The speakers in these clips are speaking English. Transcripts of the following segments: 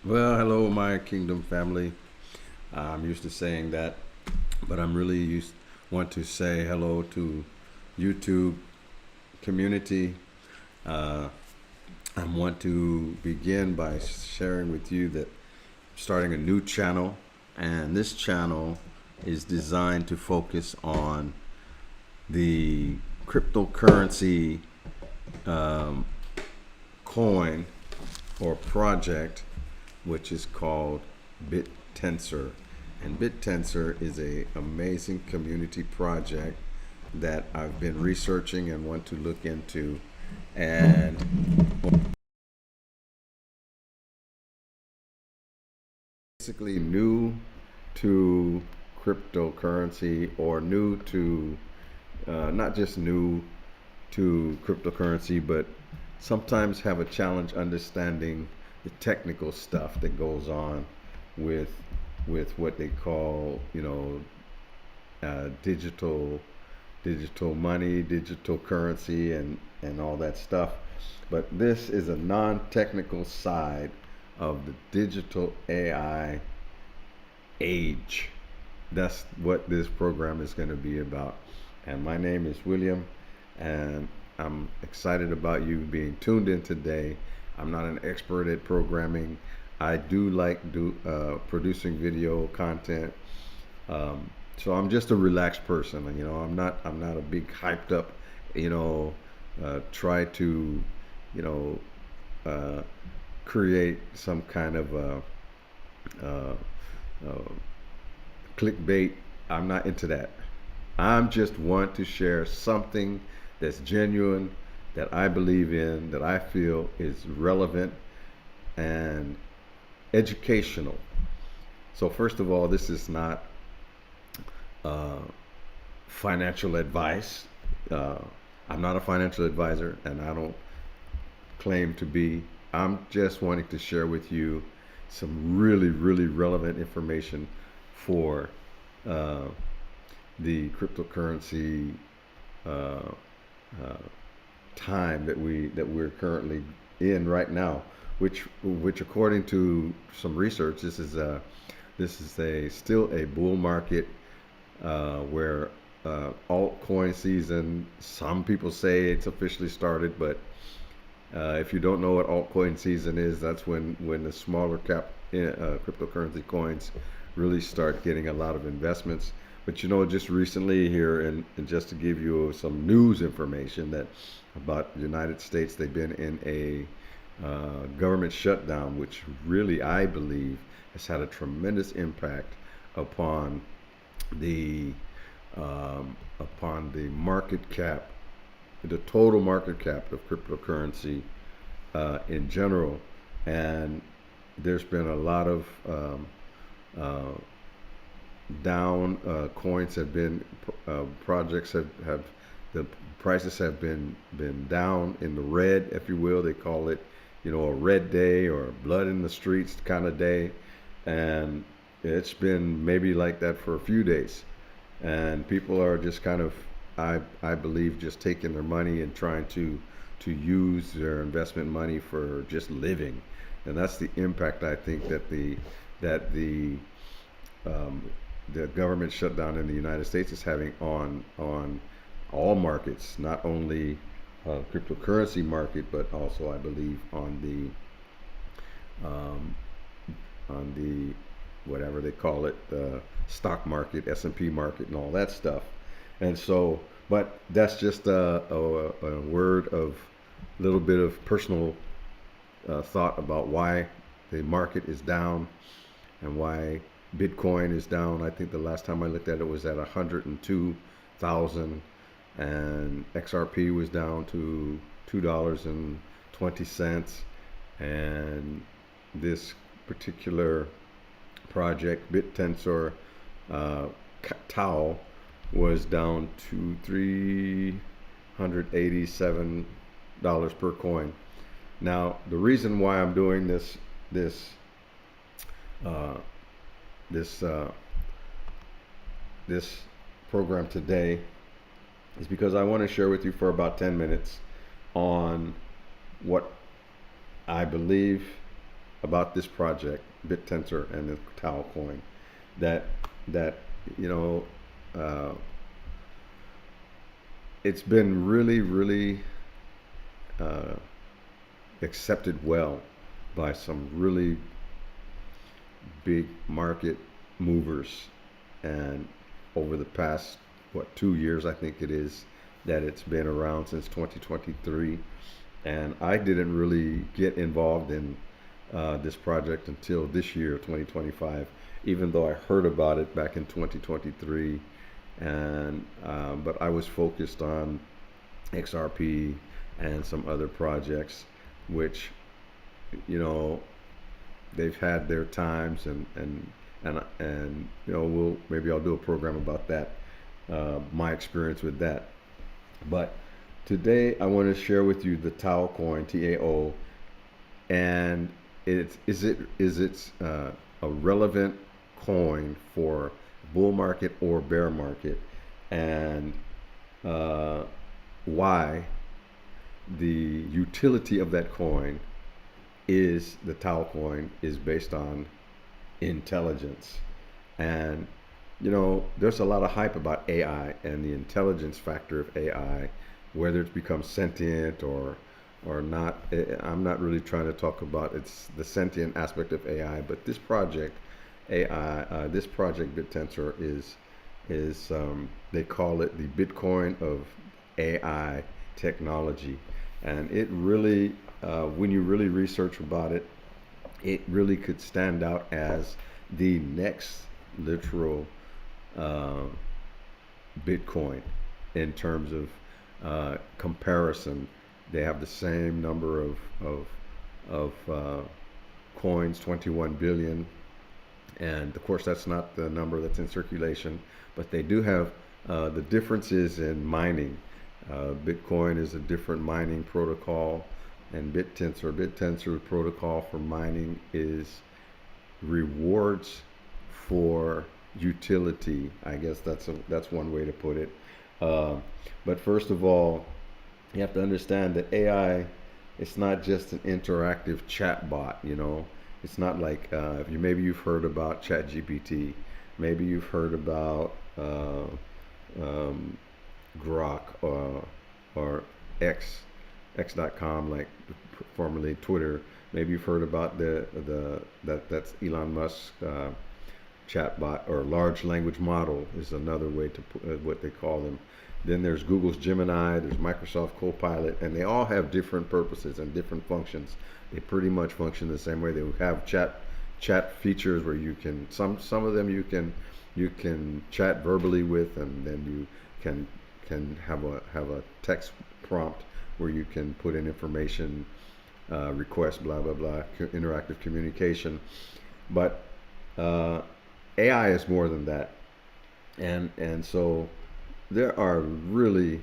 Well, hello, my kingdom family. I'm used to saying that, but I'm really want to say hello to YouTube community. Uh, I want to begin by sharing with you that I'm starting a new channel, and this channel is designed to focus on the cryptocurrency coin or project, which is called Bittensor. And Bittensor is a amazing community project that I've been researching and want to look into. And basically new to cryptocurrency, or new to not just new to cryptocurrency, but sometimes have a challenge understanding the technical stuff that goes on with what they call, digital money, digital currency, and all that stuff. But this is a non-technical side of the digital AI age. That's what this program is going to be about. And my name is William, and I'm excited about you being tuned in today. I'm not an expert at programming. I do like producing video content. So I'm just a relaxed person. I'm not a big hyped up. Try to, you know, uh, create some kind of uh, uh, clickbait. I'm not into that. I'm just want to share something that's genuine, that I believe in, that I feel is relevant and educational. So first of all, this is not uh, financial advice. Uh, I'm not a financial advisor, and I don't claim to be. I'm just wanting to share with you some really, really relevant information for uh, the cryptocurrency uh, uh, time that we're currently in right now, which according to some research, this is a still a bull market, where altcoin season. Some people say it's officially started, but if you don't know what altcoin season is, that's when the smaller cap cryptocurrency coins really start getting a lot of investments. But just recently here, and just to give you some news information that about the United States, they've been in a government shutdown, which really I believe has had a tremendous impact upon the market cap, the total market cap of cryptocurrency in general. And there's been a lot of uh, down coins have been projects have the prices have been down in the red, if you will. They call it, a red day or blood in the streets kind of day, and it's been maybe like that for a few days, and people are just kind of, I believe, just taking their money and trying to use their investment money for just living. And that's the impact, I think, that um, the government shutdown in the United States is having on all markets, not only cryptocurrency market, but also I believe um, on the whatever they call it, the stock market, S&P market, and all that stuff. And so, but that's just a word of little bit of personal thought about why the market is down and why Bitcoin is down. I think the last time I looked at it was at 102,000, and XRP was down to $2.20, and this particular project, BitTensor uh, TAO, was down to $387 per coin. Now, the reason why I'm doing this uh, this this program today is because I want to share with you for about 10 minutes on what I believe about this project, BitTensor and the Tau coin, that that you know uh, it's been really uh, accepted well by some really big market movers, and over the past, what, 2 years, I think it is, that it's been around since 2023. And I didn't really get involved in this project until this year, 2025, even though I heard about it back in 2023. And but I was focused on XRP and some other projects, which, you know, they've had their times, and we'll, maybe I'll do a program about that, my experience with that. But today I want to share with you the Tao coin, TAO, and it's a relevant coin for bull market or bear market, and uh, why the utility of that coin is the Tau coin is based on intelligence. And there's a lot of hype about AI and the intelligence factor of AI, whether it's become sentient or not. I'm not really trying to talk about it's the sentient aspect of AI, but this project AI, this project BitTensor is they call it the Bitcoin of AI technology, and it really, when you really research about it, it really could stand out as the next literal uh, Bitcoin in terms of comparison. They have the same number of coins, 21 billion, and of course that's not the number that's in circulation, but they do have the differences in mining. Bitcoin is a different mining protocol, and BitTensor protocol for mining is rewards for utility. I guess that's one way to put it. Uh, but first of all, you have to understand that AI, it's not just an interactive chat bot. It's not like, if you maybe you've heard about ChatGPT, maybe you've heard about um, Grok, or X.com, like formerly Twitter. Maybe you've heard about that's Elon Musk's chatbot, or large language model is another way to put what they call them. Then there's Google's Gemini, there's Microsoft Copilot, and they all have different purposes and different functions. They pretty much function the same way. They have chat features where you can, some of them you can chat verbally with, and then you can have a text prompt where you can put in information, request, blah blah blah, interactive communication. But uh, AI is more than that, and so there are really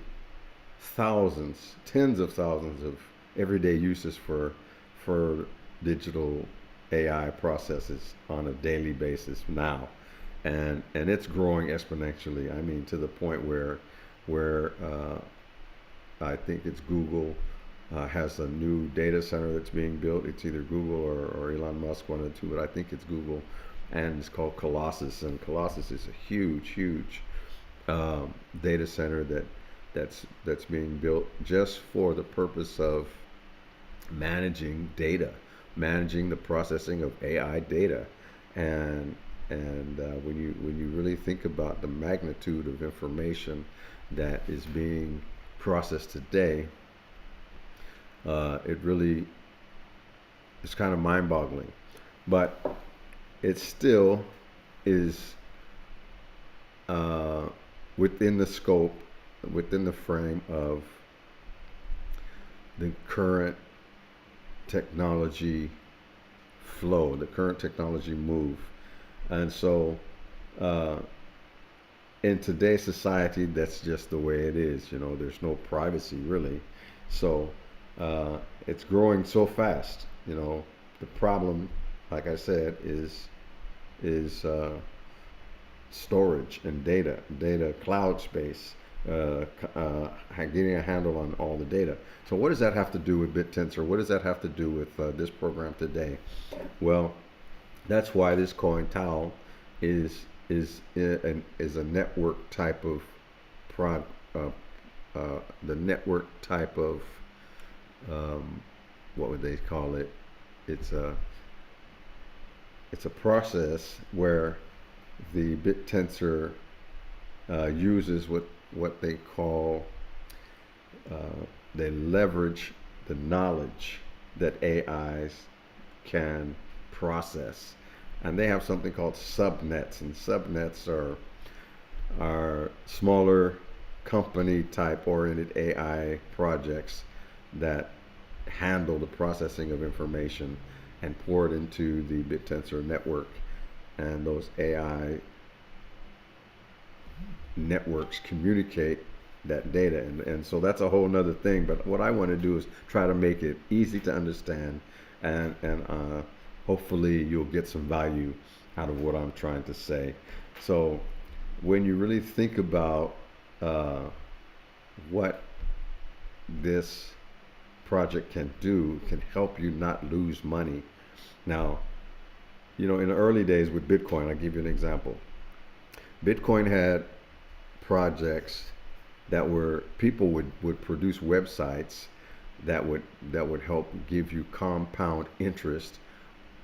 thousands, tens of thousands of everyday uses for digital AI processes on a daily basis now, and it's growing exponentially. I mean, to the point where I think it's Google has a new data center that's being built. It's either Google or Elon Musk, one of the two, but I think it's Google, and it's called Colossus. And Colossus is a huge data center that's being built just for the purpose of managing data, managing the processing of AI data, and when you really think about the magnitude of information that is being processed today, it really is kind of mind-boggling, but it still is uh, within the scope, within the frame of the current technology flow, the current technology move. And so, uh, in today's society, that's just the way it is. There's no privacy really. So, it's growing so fast. The problem, like I said, is storage and data cloud space. getting a handle on all the data. So what does that have to do with BitTensor? What does that have to do with this program today? Well, that's why this coin Tau is a network type of prod the network type of what would they call it? It's a it's a process where the BitTensor uses what they call they leverage the knowledge that AIs can process, and they have something called subnets, and subnets are smaller company type oriented AI projects that handle the processing of information and pour it into the BitTensor network. And those AI networks communicate that data. And so that's a whole nother thing. But what I want to do is try to make it easy to understand, and hopefully you'll get some value out of what I'm trying to say. So when you really think about uh, what this project can help you not lose money. Now, in the early days with Bitcoin, I'll give you an example. Bitcoin had projects that were people would produce websites that would help give you compound interest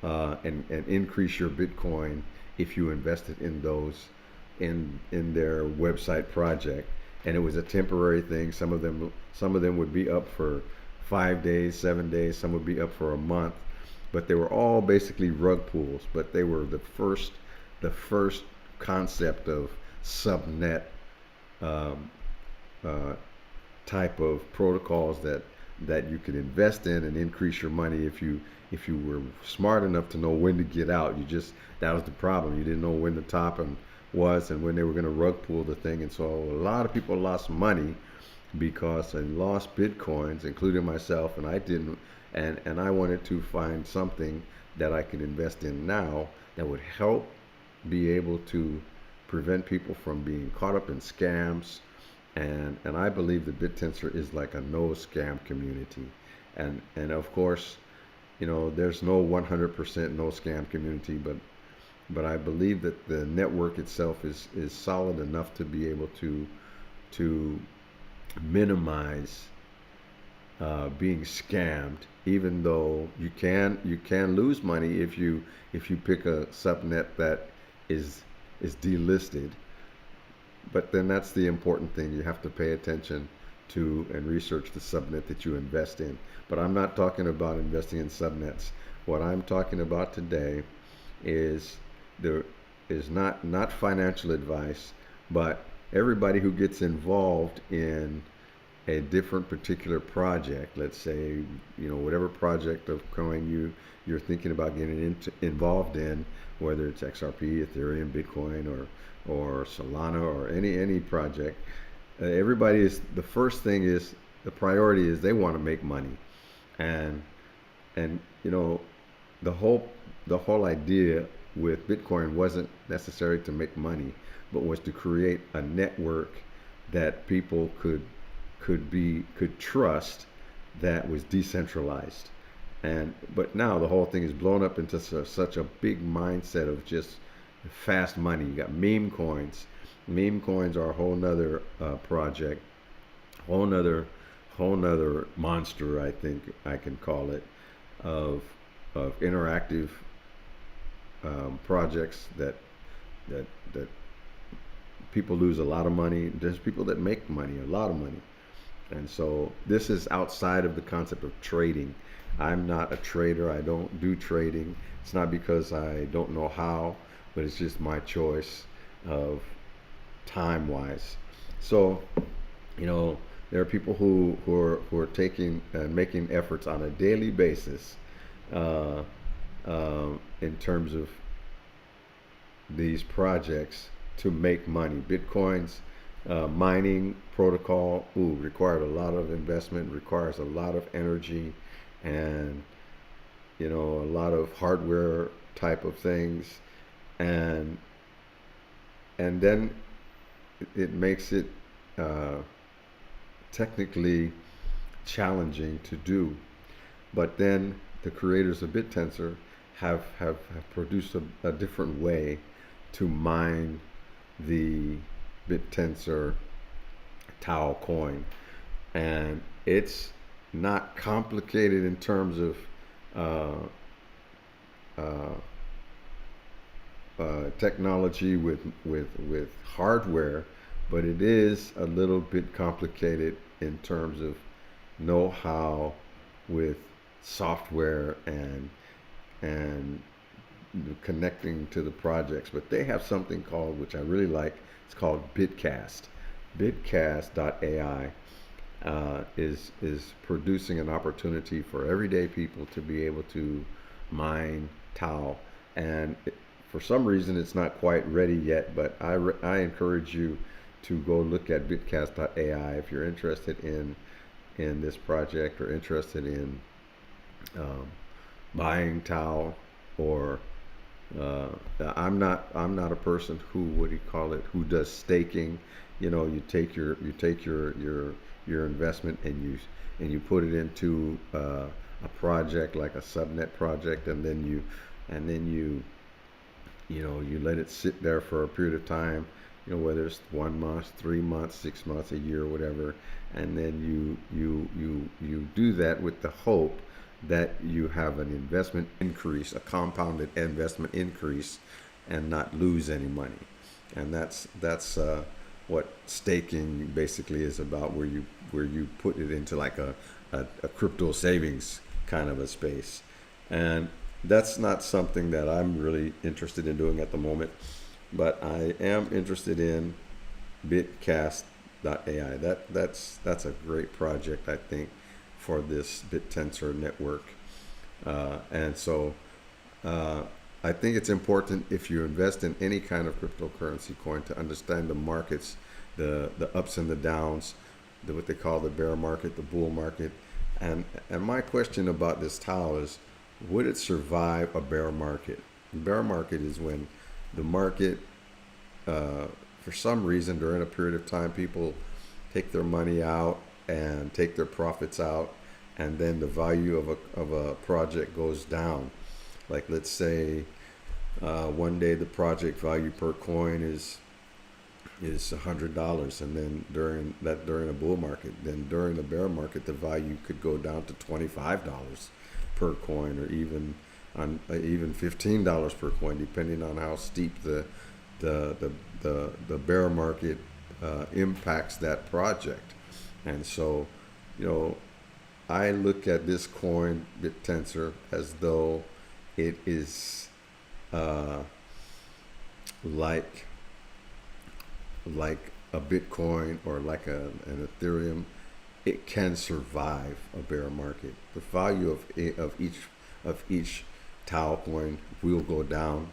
and increase your Bitcoin if you invested in those in their website project. And it was a temporary thing. Some of them would be up for 5 days, 7 days. Some would be up for a month, but they were all basically rug pulls. But they were the first concept of subnet um, uh, type of protocols that you could invest in and increase your money if you were smart enough to know when to get out. That was the problem. You didn't know when the top was and when they were going to rug pull the thing, and so a lot of people lost money because they lost bitcoins, including myself, and I didn't. And I wanted to find something that I could invest in now that would help be able to prevent people from being caught up in scams. And I believe the BitTensor is like a no scam community. And of course, there's no 100% no scam community, but I believe that the network itself is solid enough to be able to minimize being scammed, even though you can lose money if you pick a subnet that is delisted. But then that's the important thing. You have to pay attention to and research the subnet that you invest in. But I'm not talking about investing in subnets. What I'm talking about today is there is not financial advice, but everybody who gets involved in a different particular project, let's say, whatever project of coin you're thinking about getting involved in, whether it's XRP, Ethereum, Bitcoin, or Solana, or any project. Everybody is the first thing is the priority is they want to make money, and and the whole idea with Bitcoin wasn't necessary to make money, but was to create a network that people could trust, that was decentralized. But now the whole thing is blown up into such a big mindset of just fast money. You got meme coins. Meme coins are a whole nother project, whole nother monster, I think I can call it, of interactive projects that people lose a lot of money. There's people that make money, a lot of money. And so this is outside of the concept of trading. I'm not a trader. I don't do trading. It's not because I don't know how, but it's just my choice of time wise. So, there are people who are taking and making efforts on a daily basis uh, in terms of these projects to make money. Bitcoin's mining protocol required a lot of investment, requires a lot of energy, and a lot of hardware type of things, and then it makes it uh, technically challenging to do. But then the creators of BitTensor have produced a different way to mine the BitTensor TAO coin. And it's not complicated in terms of uh, uh, technology with hardware, but it is a little bit complicated in terms of know-how with software and connecting to the projects. But they have something called, which I really like, it's called Bitcast. Bitcast.AI is producing an opportunity for everyday people to be able to mine Tau. And for some reason, it's not quite ready yet, but I encourage you to go look at Bitcast.ai if you're interested in this project or interested in um, buying Tau or uh, I'm not a person who, what do you call it, who does staking. You take your investment and you put it into a project like a subnet project, and then you let it sit there for a period of time, whether it's 1 month, 3 months, 6 months, a year, whatever, and then you do that with the hope that you have an investment increase, a compounded investment increase, and not lose any money. And that's what staking basically is about, where you put it into like a crypto savings kind of a space. And that's not something that I'm really interested in doing at the moment, but I am interested in Bitcast.ai. That's a great project, I think, for this BitTensor network. And so uh, I think it's important, if you invest in any kind of cryptocurrency coin, to understand the markets, the ups and the downs, what they call the bear market, the bull market. And my question about this Tau is, would it survive a bear market? The bear market is when the market, for some reason, during a period of time, people take their money out and take their profits out, and then the value of a project goes down. Like, let's say one day the project value per coin is $100, and then during a bull market, then during the bear market, the value could go down to $25 per coin, or even $15 per coin, depending on how steep the bear market impacts that project. And so, you know, I look at this coin, BitTensor, as though it is uh, like like a Bitcoin or like an Ethereum. It can survive a bear market. The value of each Tau coin will go down,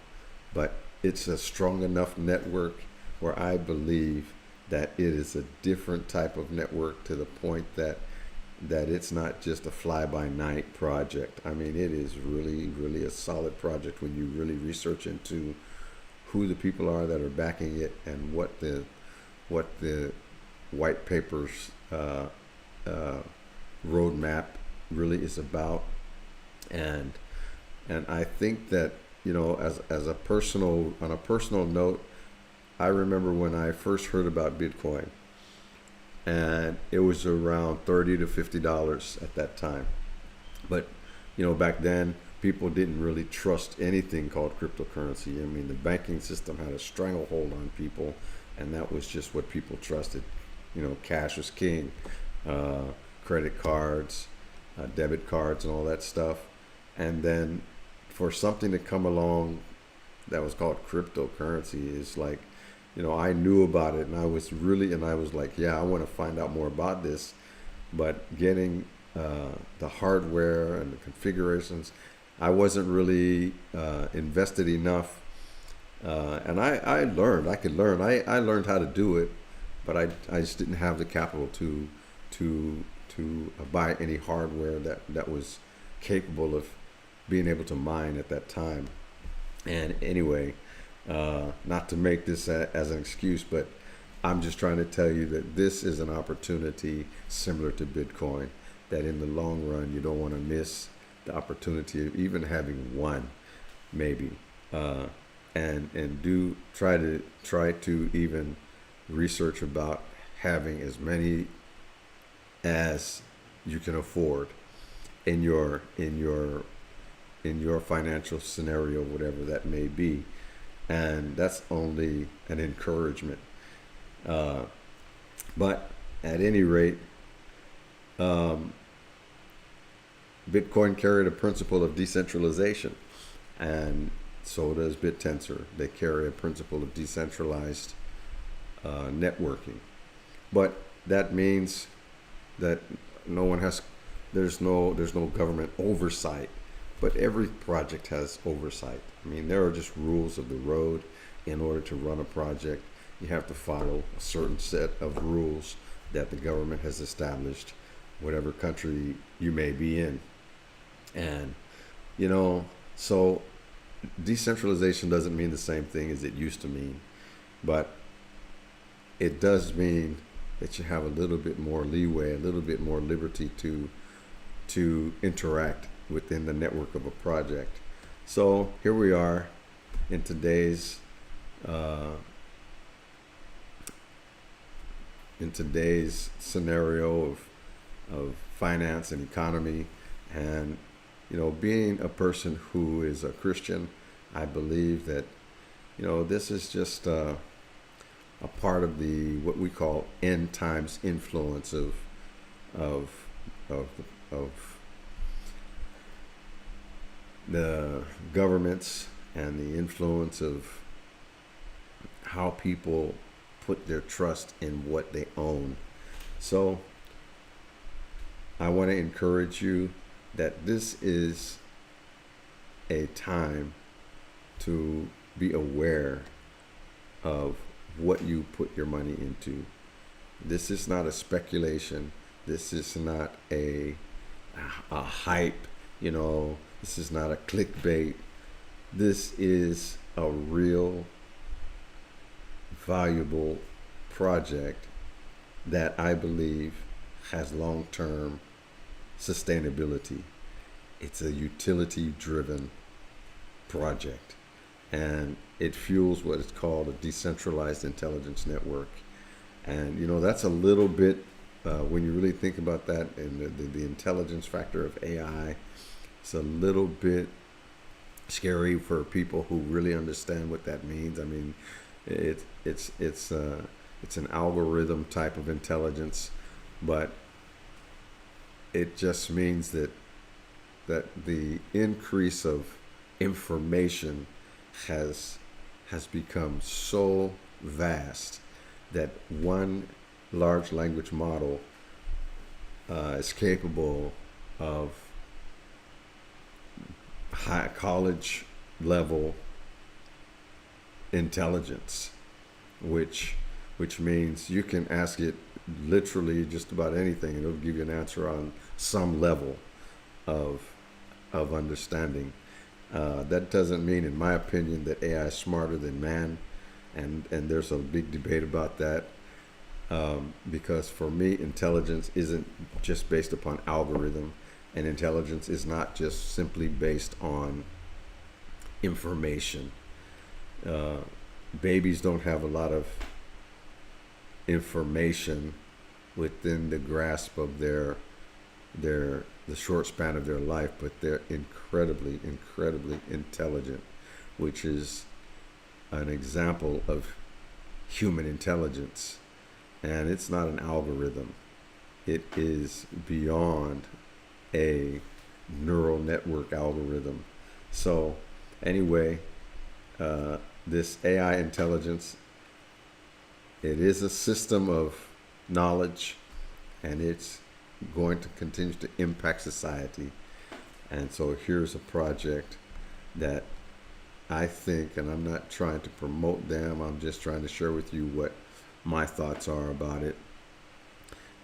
but it's a strong enough network where I believe that it is a different type of network, to the point that it's not just a fly-by-night project. I mean, it is really, really a solid project when you really research into who the people are that are backing it, and what the white papers uh, roadmap really is about. And I think that, as a personal on a personal note, I remember when I first heard about Bitcoin, and it was around $30 to $50 at that time. But back then, people didn't really trust anything called cryptocurrency. I mean, the banking system had a stranglehold on people, and that was just what people trusted. Cash was king, uh, credit cards, debit cards, and all that stuff. And then for something to come along that was called cryptocurrency is like, I knew about it, and I was like, yeah, I want to find out more about this. But getting the hardware and the configurations, I wasn't really invested enough. And I learned, I could learn. I learned how to do it, but I just didn't have the capital to buy any hardware that was capable of being able to mine at that time. And anyway, not to make this as an excuse, but I'm just trying to tell you that this is an opportunity similar to Bitcoin, that in the long run, you don't want to miss the opportunity of even having one, maybe, uh, and do try to even research about having as many as you can afford in your financial scenario, whatever that may be. And that's only an encouragement. Uh, but at any rate, um, Bitcoin carried a principle of decentralization, and so does BitTensor. They carry a principle of decentralized networking. But that means that no one has, there's no government oversight, but every project has oversight. I mean, there are just rules of the road. In order to run a project, you have to follow a certain set of rules that the government has established, whatever country you may be in. And, you know, so decentralization doesn't mean the same thing as it used to mean, but it does mean that you have a little bit more leeway, a little bit more liberty to interact within the network of a project. So here we are in today's uh, scenario of finance and economy, and being a person who is a Christian, I believe that this is just a part of the what we call end times influence of of of the governments and the influence of how people put their trust in what they own. So I want to encourage you that this is a time to be aware of what you put your money into. This is not a speculation. This is not a hype. This is not a clickbait. This is a real valuable project that I believe has long-term sustainability. It's a utility-driven project, and it fuels what is called a decentralized intelligence network. And that's a little bit when you really think about that, and the intelligence factor of AI, it's a little bit scary for people who really understand what that means. I mean, it's an algorithm type of intelligence, but it just means that the increase of information has become so vast that one large language model is capable of high college level intelligence, which means you can ask it literally just about anything, and it'll give you an answer on some level of understanding. That doesn't mean, in my opinion, that AI is smarter than man, and there's a big debate about that. Because for me, intelligence isn't just based upon algorithm, and intelligence is not just simply based on information. Uh, Babies don't have a lot of information within the grasp of the short span of their life, but they're incredibly intelligent, which is an example of human intelligence. And it's not an algorithm. It is beyond a neural network algorithm. So anyway, this AI intelligence, it is a system of knowledge, and it's going to continue to impact society. And so here's a project that I think, and I'm not trying to promote them, I'm just trying to share with you what my thoughts are about it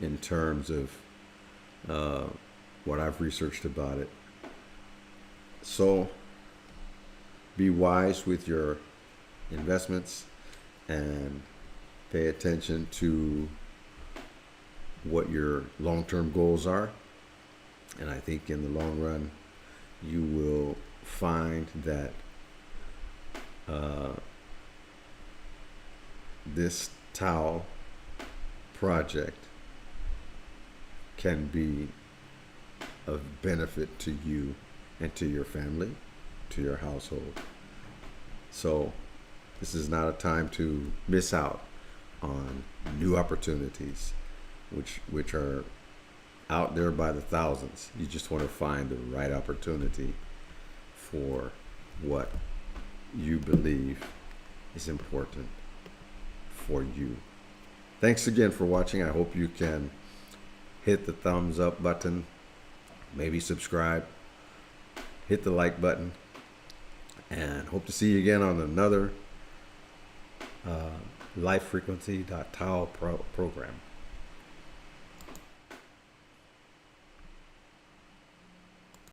in terms of what I've researched about it. So be wise with your investments, and Pay attention to what your long-term goals are. And I think in the long run, you will find that this Tao project can be of benefit to you and to your family, to your household. So this is not a time to miss out on new opportunities, which are out there by the thousands. You just want to find the right opportunity for what you believe is important for you. Thanks again for watching. I hope you can hit the thumbs up button, maybe subscribe, hit the like button, and hope to see you again on another LifeFrequency.TAO program.